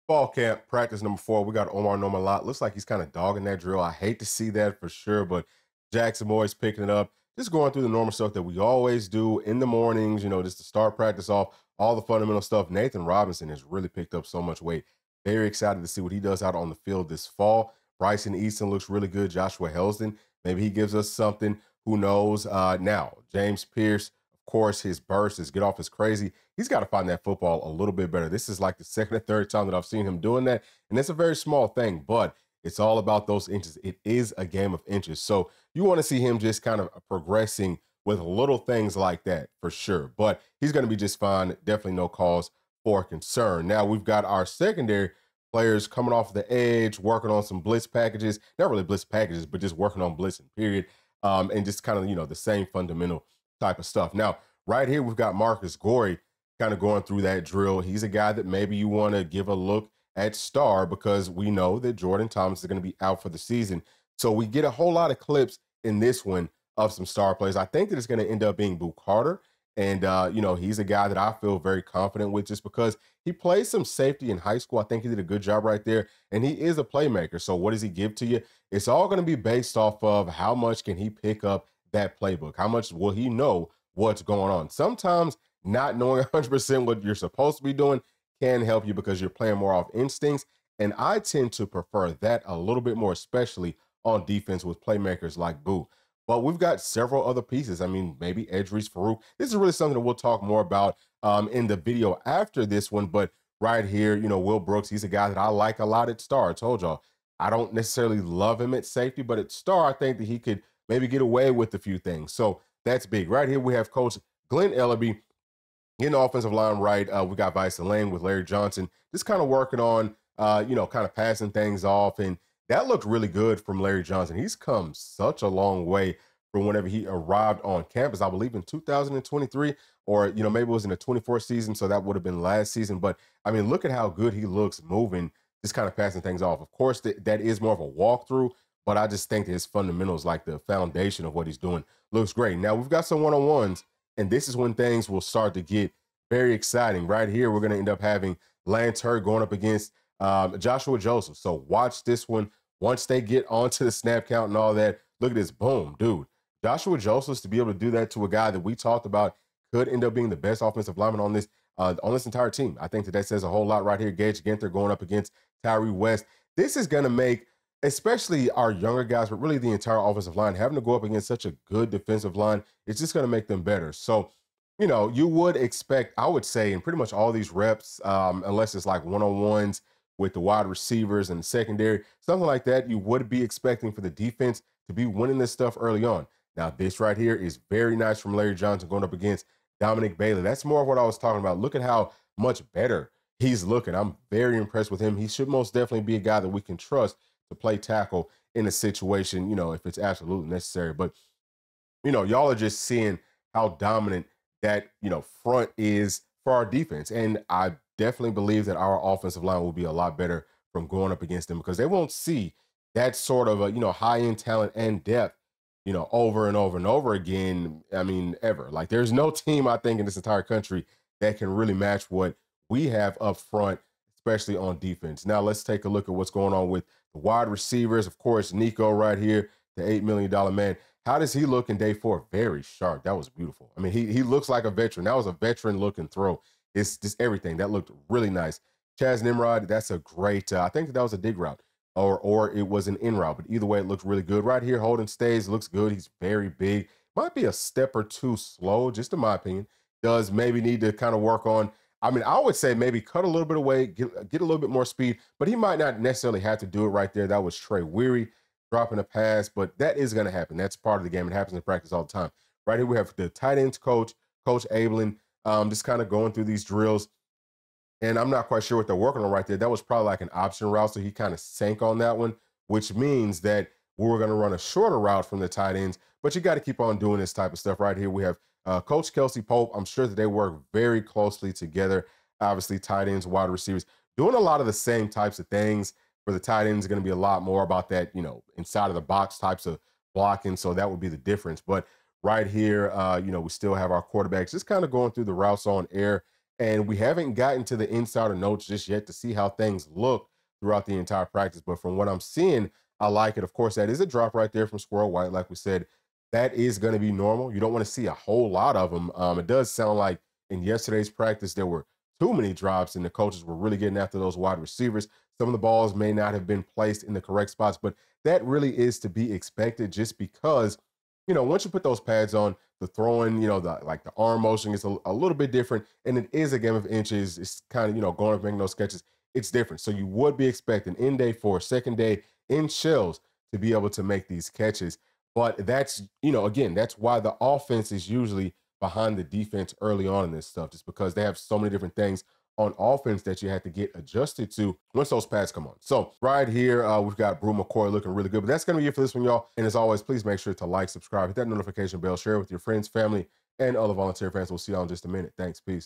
Fall camp, practice number 4. We got Omar Nomalot. Looks like he's kind of dogging that drill. I hate to see that for sure, but Jackson Moyes picking it up. Just going through the normal stuff that we always do in the mornings, just to start practice off, all the fundamental stuff. Nathan Robinson has really picked up so much weight. Very excited to see what he does out on the field this fall. Bryson Easton looks really good. Joshua Helston, maybe he gives us something. Who knows? Now, James Pierce, of course, his burst, his get off is crazy. He's got to find that football a little bit better. This is like the second or third time that I've seen him doing that. And it's a very small thing, but it's all about those inches. It is a game of inches. So you want to see him just kind of progressing with little things like that for sure. But he's going to be just fine. Definitely no cause for concern. Now we've got our secondary players coming off the edge, working on some blitz packages. Not really blitz packages, but just working on blitzing, period. And just kind of, the same fundamental type of stuff. Now, right here, we've got Marcus Gorey kind of going through that drill. He's a guy that maybe you want to give a look at star because we know that Jordan Thomas is going to be out for the season. So we get a whole lot of clips in this one of some star players. I think that it's going to end up being Boo Carter. And, he's a guy that I feel very confident with just because he plays some safety in high school. I think he did a good job right there. And he is a playmaker. So what does he give to you? It's all going to be based off of how much can he pick up that playbook? How much will he know what's going on? Sometimes not knowing 100% what you're supposed to be doing can help you because you're playing more off instincts. And I tend to prefer that a little bit more, especially on defense with playmakers like Boo. But we've got several other pieces. I mean, maybe Edris Farouk. This is really something that we'll talk more about in the video after this one. But right here, Will Brooks, he's a guy that I like a lot at star. I told y'all, I don't necessarily love him at safety, but at star, I think that he could maybe get away with a few things. So that's big. Right here, we have Coach Glenn Ellaby in the offensive line right. We got Vice Lane with Larry Johnson, just kind of working on, kind of passing things off. And that looked really good from Larry Johnson. He's come such a long way from whenever he arrived on campus, I believe in 2023, or, maybe it was in the 24th season. So that would have been last season. But I mean, look at how good he looks moving, just kind of passing things off. Of course, that is more of a walkthrough, but I just think that his fundamentals, like the foundation of what he's doing, looks great. Now we've got some one-on-ones, and this is when things will start to get very exciting. Right here, we're going to end up having Lance Hurd going up against Joshua Joseph. So watch this one. Once they get onto the snap count and all that, look at this. Boom, dude. Joshua Joseph, to be able to do that to a guy that we talked about could end up being the best offensive lineman on this entire team. I think that says a whole lot right here. Gage Ginther going up against Tyree West. This is going to make, especially our younger guys, but really the entire offensive line, having to go up against such a good defensive line, it's just going to make them better. So, you would expect, I would say, in pretty much all these reps, unless it's like one-on-ones with the wide receivers and the secondary, something like that, you would be expecting for the defense to be winning this stuff early on. Now, this right here is very nice from Larry Johnson going up against Dominic Bailey. That's more of what I was talking about. Look at how much better he's looking. I'm very impressed with him. He should most definitely be a guy that we can trust to play tackle in a situation, if it's absolutely necessary. But, y'all are just seeing how dominant that, front is for our defense. And I definitely believe that our offensive line will be a lot better from going up against them because they won't see that sort of a, high-end talent and depth, over and over and over again. I mean, ever. Like, there's no team, I think, in this entire country that can really match what we have up front, especially on defense. Now, let's take a look at what's going on with the wide receivers. Of course, Nico right here, the $8 million man. How does he look in day 4? Very sharp. That was beautiful. I mean, he looks like a veteran. That was a veteran-looking throw. It's just everything. That looked really nice. Chaz Nimrod, that's a great, I think that was a dig route or it was an in route, but either way, it looked really good. Right here, Holden stays, looks good. He's very big. Might be a step or two slow, just in my opinion. Does maybe need to kind of work on, I mean, I would say maybe cut a little bit away, get a little bit more speed, but he might not necessarily have to do it right there. That was Trey Weary dropping a pass, but that is going to happen. That's part of the game. It happens in practice all the time. Right here, we have the tight ends coach, Coach Ablin, just kind of going through these drills. And I'm not quite sure what they're working on right there. That was probably like an option route, so he kind of sank on that one, which means that we were going to run a shorter route from the tight ends, but you got to keep on doing this type of stuff. Right here, we have Coach Kelsey Pope. I'm sure that they work very closely together. Obviously, tight ends, wide receivers, doing a lot of the same types of things. For the tight ends, going to be a lot more about that, inside of the box types of blocking. So that would be the difference. But right here, we still have our quarterbacks just kind of going through the routes on air. And we haven't gotten to the insider notes just yet to see how things look throughout the entire practice. But from what I'm seeing, I like it. Of course, that is a drop right there from Squirrel White. Like we said, that is going to be normal. You don't want to see a whole lot of them. It does sound like in yesterday's practice, there were too many drops, and the coaches were really getting after those wide receivers. Some of the balls may not have been placed in the correct spots, but that really is to be expected just because, once you put those pads on, the throwing, the arm motion is a little bit different, and it is a game of inches. It's kind of, going up making those catches. It's different. So you would be expecting in day 4, second day in shells to be able to make these catches. But that's, again, that's why the offense is usually behind the defense early on in this stuff, just because they have so many different things on offense that you have to get adjusted to once those pads come on. So right here, we've got Brew McCoy looking really good. But that's going to be it for this one, y'all. And as always, please make sure to like, subscribe, hit that notification bell, share it with your friends, family, and other volunteer fans. We'll see y'all in just a minute. Thanks. Peace.